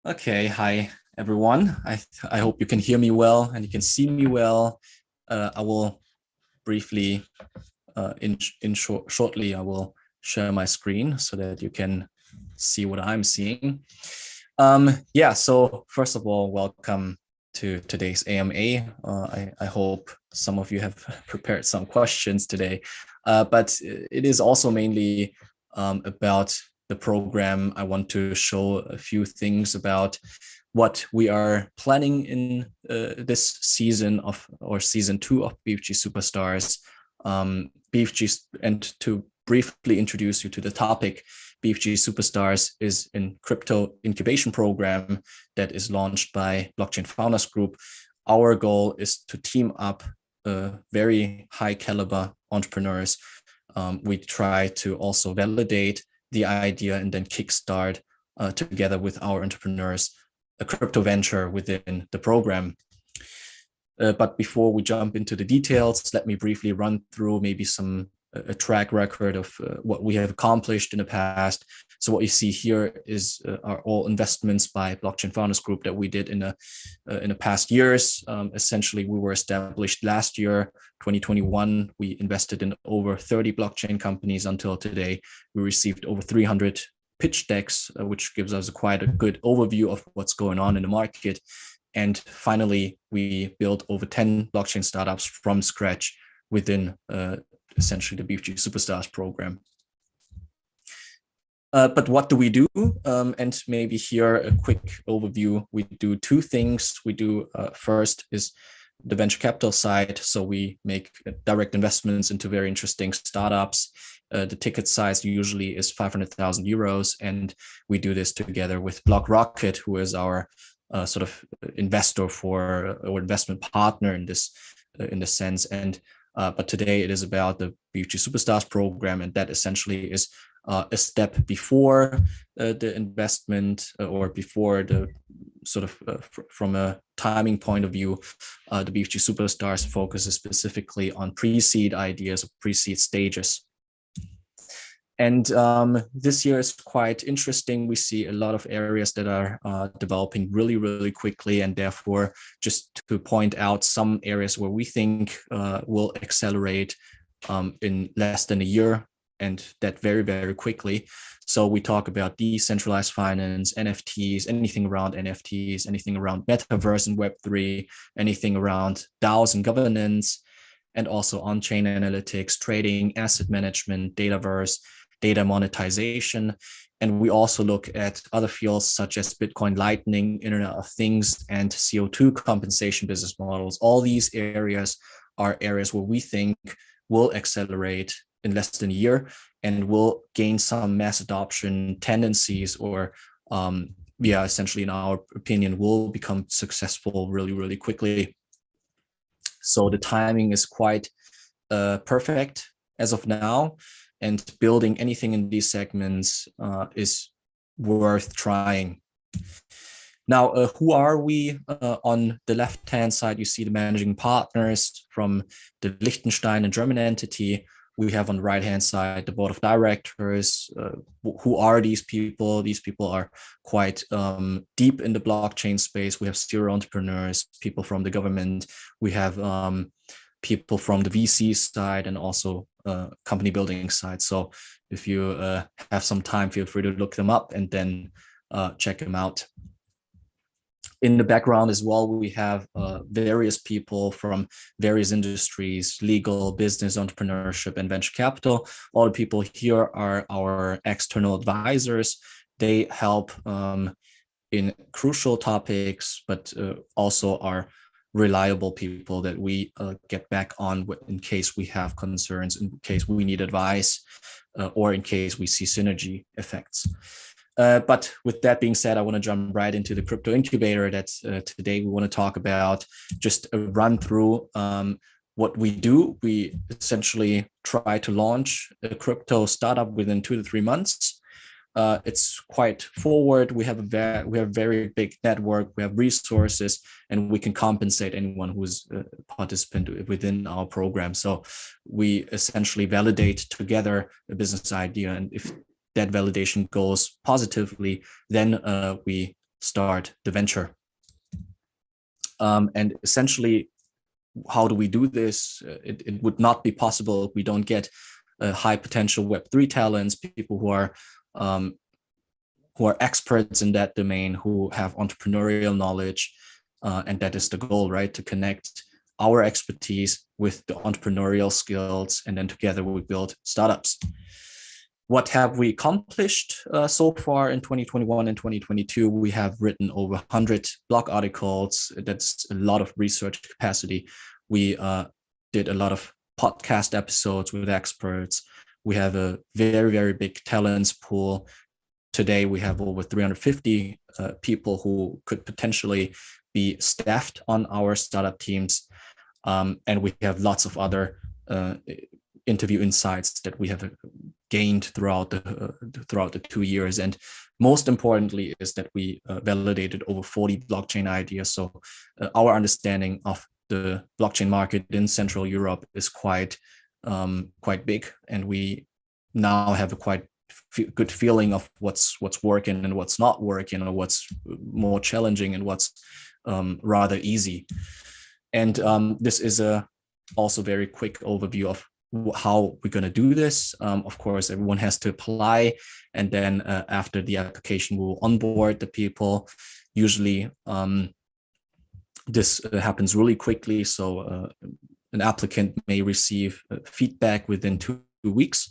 Okay, hi everyone. I hope you can hear me well and you can see me well. I will briefly, shortly, I will share my screen so that you can see what I'm seeing. Yeah. So first of all, welcome to today's AMA. I hope some of you have prepared some questions today, but it is also mainly about the program. I want to show a few things about what we are planning in this season of or season 2 of BFG Superstars. BFG, and to briefly introduce you to the topic, BFG Superstars is a crypto incubation program that is launched by Blockchain Founders Group. Our goal is to team up very high caliber entrepreneurs. We try to also validate the idea and then kickstart together with our entrepreneurs a crypto venture within the program. But before we jump into the details, let me briefly run through maybe a track record of what we have accomplished in the past. So what you see here are all investments by Blockchain Founders Group that we did in the past years. Essentially, we were established last year, 2021. We invested in over 30 blockchain companies until today. We received over 300 pitch decks, which gives us quite a good overview of what's going on in the market. And finally, we built over 10 blockchain startups from scratch within essentially the BFG Superstars program. But what do we do? And maybe here a quick overview. We do two things. We do first is the venture capital side. So we make direct investments into very interesting startups. The ticket size usually is 500,000 euros. And we do this together with BlockRocket, who is our sort of investor or investment partner in this sense. And but today it is about the BFG Superstars program, and that essentially is a step before the investment or before the sort of from a timing point of view. The BFG Superstars focuses specifically on pre-seed ideas, or pre-seed stages. And this year is quite interesting. We see a lot of areas that are developing really, really quickly. And therefore, just to point out some areas where we think will accelerate in less than a year, and that very, very quickly. So we talk about decentralized finance, NFTs, anything around NFTs, anything around metaverse and Web3, anything around DAOs and governance, and also on-chain analytics, trading, asset management, dataverse, data monetization. And we also look at other fields such as Bitcoin, Lightning, Internet of Things, and CO2 compensation business models. All these areas are areas where we think will accelerate in less than a year and will gain some mass adoption tendencies, or essentially, in our opinion, will become successful really, really quickly. So the timing is quite perfect as of now. And building anything in these segments is worth trying. Now, who are we? On the left-hand side, you see the managing partners from the Liechtenstein and German entity. We have on the right-hand side the board of directors. Who are these people? These people are quite deep in the blockchain space. We have serial entrepreneurs, people from the government. We have people from the VC side and also company building side. So if you have some time, feel free to look them up and then check them out. In the background as well, we have various people from various industries: legal, business, entrepreneurship, and venture capital. All the people here are our external advisors. They help in crucial topics, but also are reliable people that we get back on in case we have concerns, in case we need advice, or in case we see synergy effects. But with that being said, I want to jump right into the crypto incubator that today we want to talk about. Just a run through what we do. We essentially try to launch a crypto startup within 2 to 3 months. It's quite forward. We have a very big network. We have resources, and we can compensate anyone who's a participant within our program. So we essentially validate together a business idea, and if that validation goes positively, then we start the venture. And essentially, how do we do this? It would not be possible if we don't get high potential Web3 talents, people who are experts in that domain, who have entrepreneurial knowledge, and that is the goal, right? To connect our expertise with the entrepreneurial skills, and then together we build startups. What have we accomplished so far in 2021 and 2022? We have written over 100 blog articles. That's a lot of research capacity. We did a lot of podcast episodes with experts. We have a very, very big talents pool. Today, we have over 350 people who could potentially be staffed on our startup teams. And we have lots of other interview insights that we have gained throughout the 2 years. And most importantly is that we validated over 40 blockchain ideas. So our understanding of the blockchain market in Central Europe is quite big, and we now have a quite good feeling of what's working and what's not working, or what's more challenging and what's rather easy. And this is a also very quick overview of how we're going to do this. Of course, everyone has to apply, and then after the application, we'll onboard the people. Usually, this happens really quickly. So an applicant may receive feedback within 2 weeks.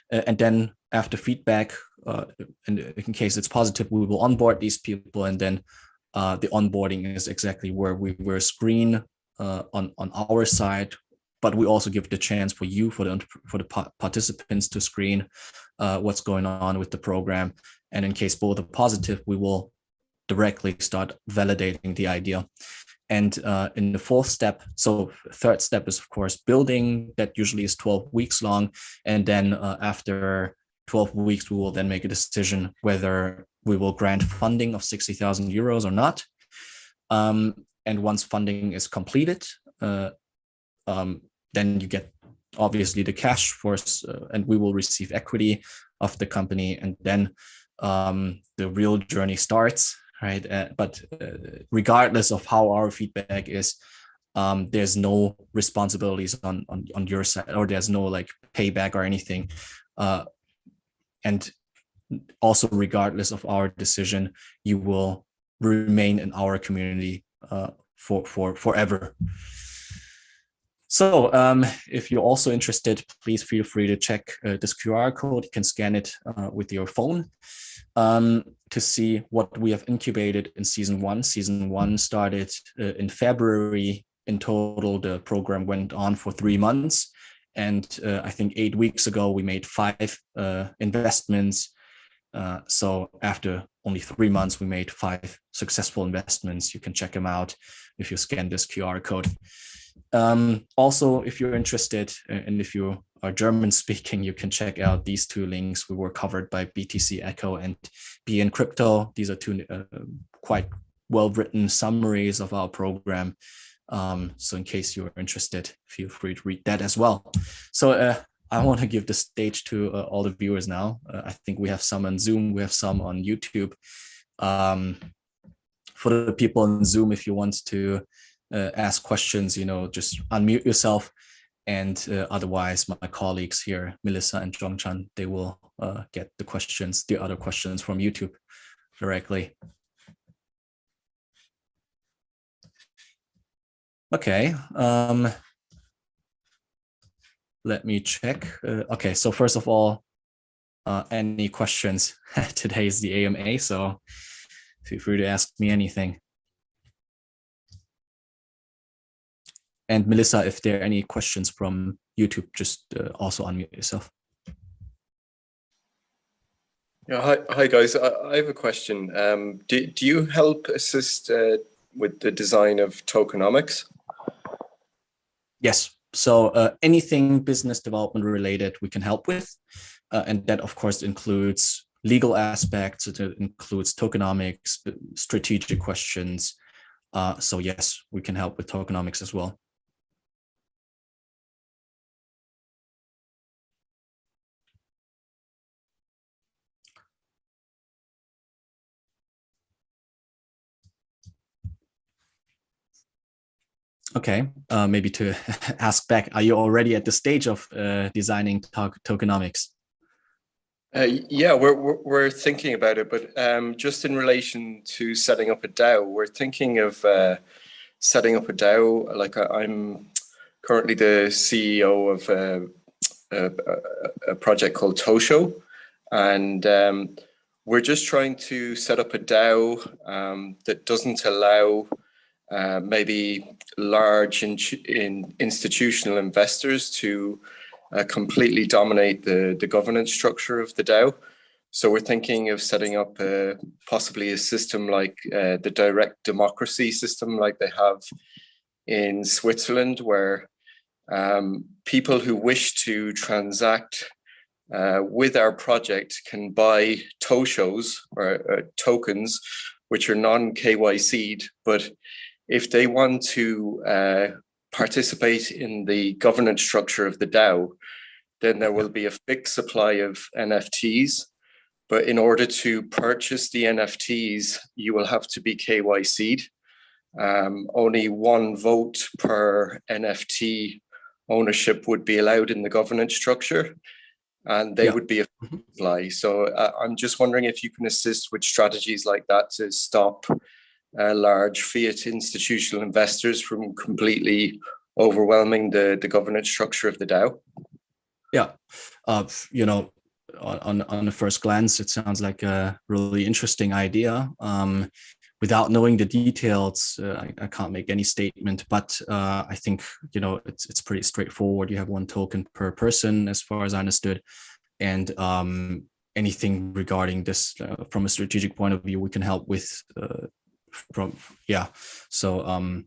And then after feedback, and in case it's positive, we will onboard these people. And then the onboarding is exactly where we will screen on our side, but we also give the chance for you, for the participants, to screen what's going on with the program. And in case both are positive, we will directly start validating the idea. And in the fourth step, so third step is, of course, building. That usually is 12 weeks long. And then after 12 weeks, we will then make a decision whether we will grant funding of 60,000 euros or not. And once funding is completed, then you get obviously the cash force, and we will receive equity of the company. And then the real journey starts. Right, but regardless of how our feedback is, there's no responsibilities on your side, or there's no like payback or anything. And also, regardless of our decision, you will remain in our community for forever. So if you're also interested, please feel free to check this QR code. You can scan it with your phone to see what we have incubated in season 1. Season 1 started in February. In total, the program went on for 3 months. And I think 8 weeks ago, we made 5 investments. So after only 3 months, we made 5 successful investments. You can check them out if you scan this QR code. Also, if you're interested, and if you are German speaking, you can check out these 2 links. We were covered by BTC Echo and BN Crypto. These are 2 quite well-written summaries of our program. So in case you're interested, feel free to read that as well. So I want to give the stage to all the viewers now. I think we have some on Zoom, we have some on YouTube. For the people on Zoom, if you want to ask questions, just unmute yourself. And otherwise, my colleagues here, Melissa and Zhongchan, they will get the other questions from YouTube directly. Okay. Let me check. Okay, so first of all, any questions? Today is the AMA, so feel free to ask me anything. And Melissa, if there are any questions from YouTube, just also unmute yourself. Yeah, hi guys. I have a question. Do you help assist with the design of tokenomics? Yes. So anything business development related, we can help with. And that, of course, includes legal aspects. It includes tokenomics, strategic questions. So yes, we can help with tokenomics as well. Okay, maybe to ask back, are you already at the stage of designing tokenomics? Yeah, we're thinking about it, but just in relation to setting up a DAO, we're thinking of setting up a DAO. Like I'm currently the CEO of a project called Tosho, and we're just trying to set up a DAO that doesn't allow maybe large institutional investors to completely dominate the governance structure of the DAO. So we're thinking of setting up possibly a system like the direct democracy system like they have in Switzerland, where people who wish to transact with our project can buy toshos or tokens, which are non-KYC'd, but if they want to participate in the governance structure of the DAO, then there will be a fixed supply of NFTs. But in order to purchase the NFTs, you will have to be KYC'd. Only one vote per NFT ownership would be allowed in the governance structure, and they would be a supply. So I'm just wondering if you can assist with strategies like that to stop large fiat institutional investors from completely overwhelming the governance structure of the DAO. Yeah, you know, on the first glance, it sounds like a really interesting idea. Without knowing the details, I can't make any statement, but I think, you know, it's pretty straightforward. You have one token per person, as far as I understood, and anything regarding this from a strategic point of view, we can help with. So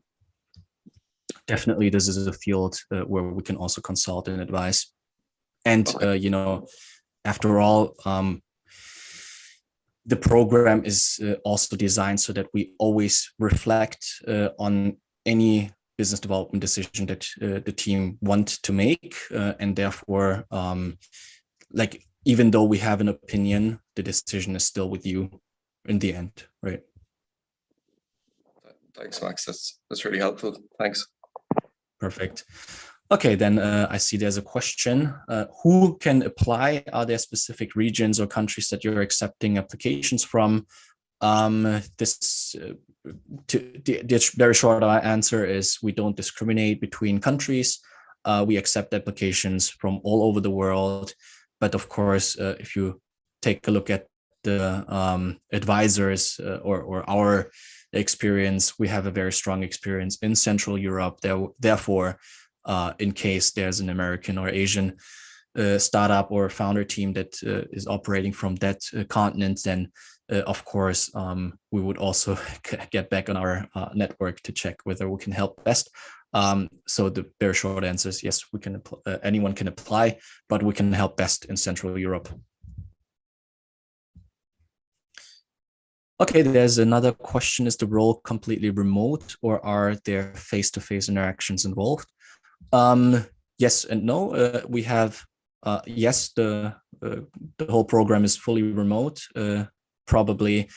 definitely, this is a field where we can also consult and advise. And you know, after all, the program is also designed so that we always reflect on any business development decision that the team want to make, and therefore, like, even though we have an opinion, the decision is still with you in the end, right? Thanks, Max. That's really helpful. Thanks. Perfect. Okay, then I see there's a question. Who can apply? Are there specific regions or countries that you're accepting applications from? The very short answer is we don't discriminate between countries. We accept applications from all over the world. But of course, if you take a look at the advisors or our experience, we have a very strong experience in Central Europe. Therefore, in case there's an American or Asian startup or founder team that is operating from that continent, then of course we would also get back on our network to check whether we can help best. So the very short answer is yes, we can. Anyone can apply, but we can help best in Central Europe. Okay, there's another question. Is the role completely remote, or are there face-to-face interactions involved? Yes and no. We have yes, the whole program is fully remote. Probably,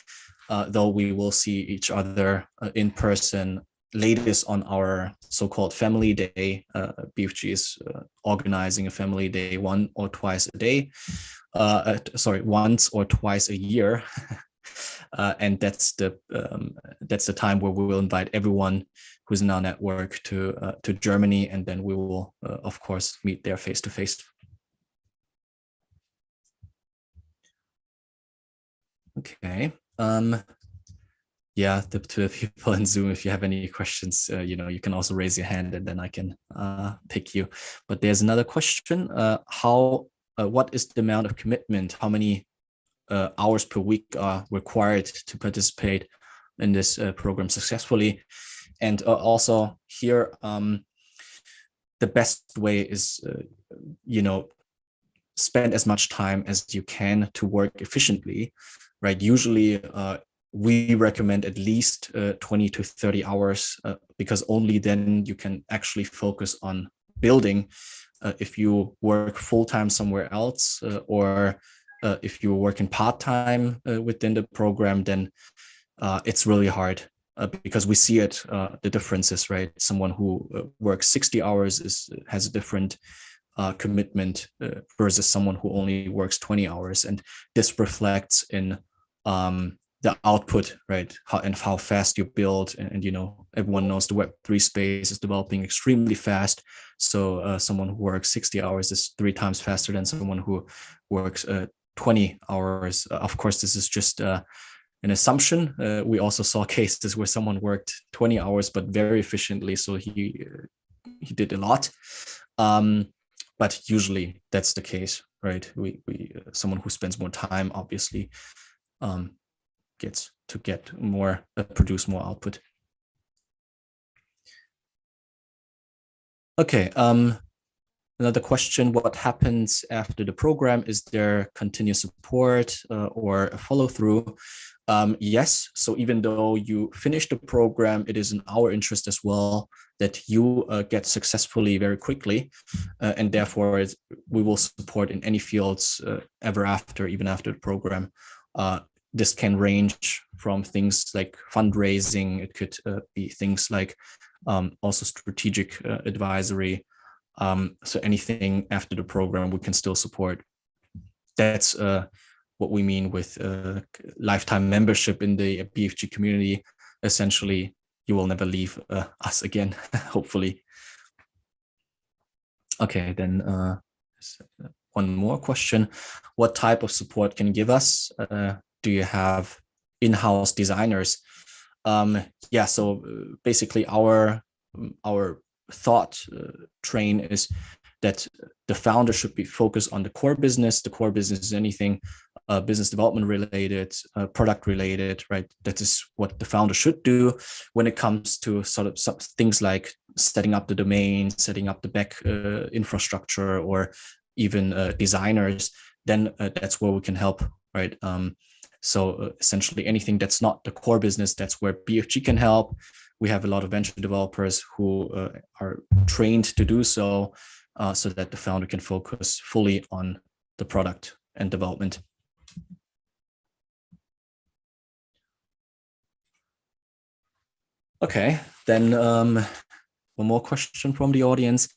though, we will see each other in person latest on our so-called family day. BFG is organizing a family day once or twice a year. And that's the time where we will invite everyone who's in our network to Germany, and then we will of course meet there face to face. Okay. Yeah, to the people in Zoom, if you have any questions, you know, you can also raise your hand, and then I can pick you. But there's another question. What is the amount of commitment? How many hours per week are required to participate in this program successfully? And also here, the best way is, you know, spend as much time as you can to work efficiently, right? Usually we recommend at least 20 to 30 hours because only then you can actually focus on building. If you work full-time somewhere else or if you're working part-time within the program, then it's really hard because we see it, the differences, right? Someone who works 60 hours has a different commitment versus someone who only works 20 hours. And this reflects in the output, right? How fast you build. And you know, everyone knows the Web3 space is developing extremely fast. So someone who works 60 hours is 3 times faster than someone who works 20 hours. Of course, this is just an assumption. We also saw cases where someone worked 20 hours, but very efficiently. So he did a lot. But usually that's the case, right? We someone who spends more time obviously gets to get more, produce more output. Okay. Another question: what happens after the program? Is there continuous support or a follow through? Yes. So even though you finish the program, it is in our interest as well that you get successfully very quickly, and therefore we will support in any fields ever after, even after the program. This can range from things like fundraising. It could be things like also strategic advisory. So anything after the program, we can still support. That's what we mean with lifetime membership in the BFG community. Essentially, you will never leave us again, hopefully. Okay, then one more question. What type of support can you give us? Do you have in-house designers? Yeah, so basically our thought train is that the founder should be focused on the core business. The core business is anything business development related, product related, right? That is what the founder should do. When it comes to sort of some things like setting up the domain, setting up the back infrastructure, or even designers, then that's where we can help, right? So essentially anything that's not the core business, that's where BFG can help. We have a lot of venture developers who are trained to do so, so that the founder can focus fully on the product and development. Okay, then one more question from the audience.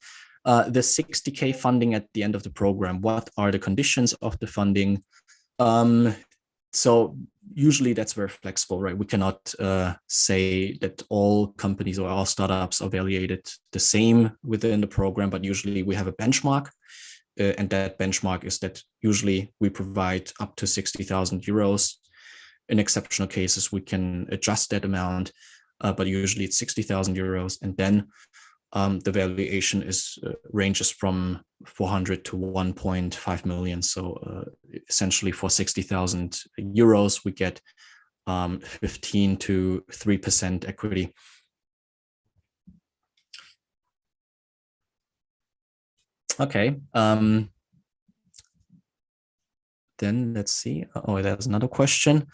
The 60K funding at the end of the program, what are the conditions of the funding? So usually that's very flexible, right? We cannot say that all companies or all startups are evaluated the same within the program, but usually we have a benchmark. And that benchmark is that usually we provide up to 60,000 euros. In exceptional cases, we can adjust that amount, but usually it's 60,000 euros. And then the valuation ranges from 400 to 1.5 million. So essentially for 60,000 euros, we get 15 to 3% equity. Okay. Then let's see. Oh, there's another question.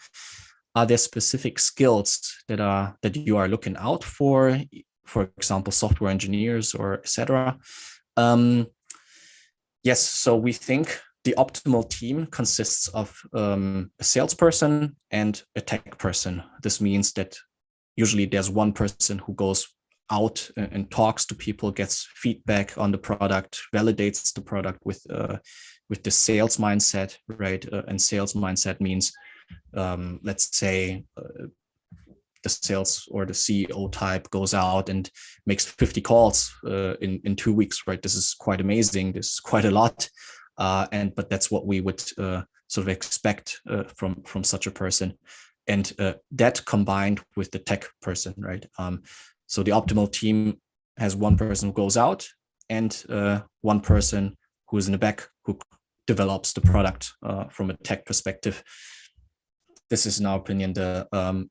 Are there specific skills that you are looking out for example, software engineers or etc.? Yes, so we think the optimal team consists of a salesperson and a tech person. This means that usually there's one person who goes out and talks to people, gets feedback on the product, validates the product with the sales mindset, right? And sales mindset means, let's say, the sales or the CEO type goes out and makes 50 calls in 2 weeks, right? This is quite amazing. This is quite a lot. But that's what we would sort of expect from such a person. And that combined with the tech person, right? So the optimal team has one person who goes out and one person who is in the back who develops the product from a tech perspective. This is, in our opinion, the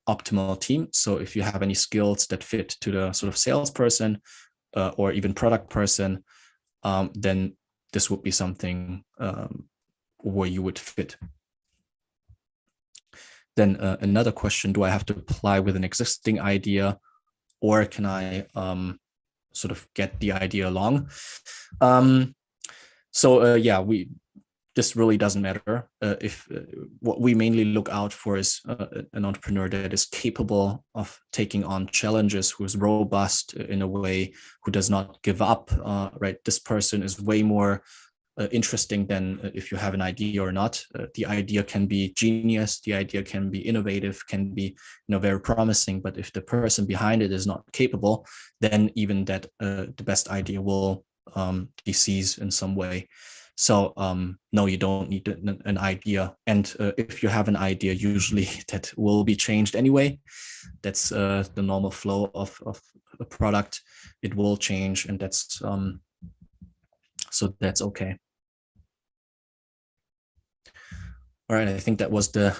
optimal team. So if you have any skills that fit to the sort of salesperson or even product person, then this would be something where you would fit. Then another question, do I have to apply with an existing idea, or can I sort of get the idea along? Yeah, this really doesn't matter. If what we mainly look out for is an entrepreneur that is capable of taking on challenges, who is robust in a way, who does not give up, right? This person is way more interesting than if you have an idea or not. The idea can be genius, the idea can be innovative, can be very promising, but if the person behind it is not capable, then even that the best idea will be seized in some way. So no, you don't need an idea. And if you have an idea, usually that will be changed anyway. That's the normal flow of a product. It will change, and that's so that's okay. All right, I think that was the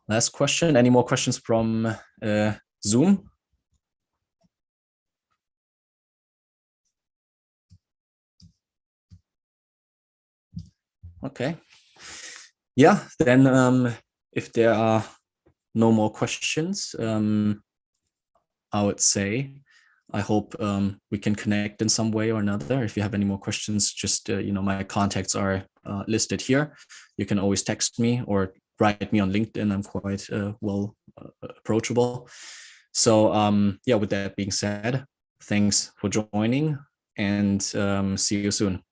last question. Any more questions from Zoom? Okay. Yeah, then if there are no more questions, I would say I hope we can connect in some way or another. If you have any more questions, just my contacts are listed here. You can always text me or write me on LinkedIn. I'm quite well approachable. So yeah, with that being said, thanks for joining, and see you soon.